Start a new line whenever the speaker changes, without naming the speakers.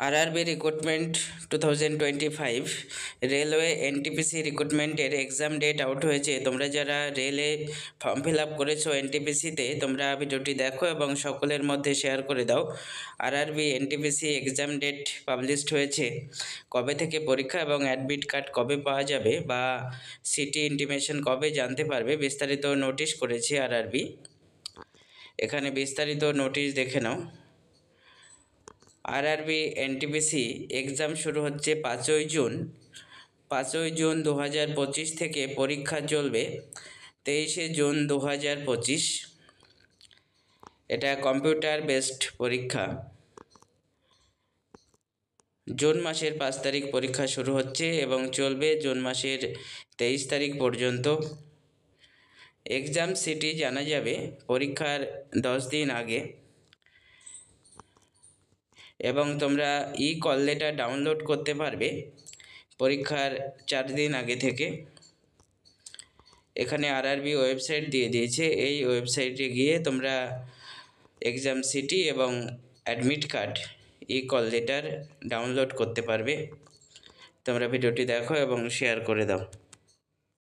RRB recruitment 2025 railway NTPC রিক্রুটমেন্টের exam date out হয়েছে। তোমরা যারা রেলে ফর্ম ফিল আপ করেছো এনটিপিসিতে, তোমরা ভিডিওটি দেখো এবং সকলের মধ্যে শেয়ার করে দাও। RRB NTPC exam date published হয়েছে। কবে থেকে পরীক্ষা এবং অ্যাডমিট কার্ড কবে পাওয়া যাবে বা সিটি ইন্টিমেশন কবে জানতে পারবে, বিস্তারিত নোটিশ করেছে আরআরবি। এখানে বিস্তারিত নোটিশ দেখে নাও। আরআরবি এনটিপিসি এক্সাম শুরু হচ্ছে 5ই জুন 2025 থেকে পরীক্ষা চলবে 23শে জুন 2025। এটা কম্পিউটার বেসড পরীক্ষা। জুন মাসের 5 তারিখ পরীক্ষা শুরু হচ্ছে এবং চলবে জুন মাসের 23 তারিখ পর্যন্ত। এক্সাম সিটি জানা যাবে পরীক্ষার 10 দিন আগে এবং তোমরা কল লেটার ডাউনলোড করতে পারবে পরীক্ষার 4 দিন আগে থেকে। এখানে আরআরবি ওয়েবসাইট দিয়ে দিয়েছে, এই ওয়েবসাইটে গিয়ে তোমরা এক্সাম সিটি এবং admit card call letter download করতে পারবে। তোমরা ভিডিওটি দেখো এবং শেয়ার করে দাও।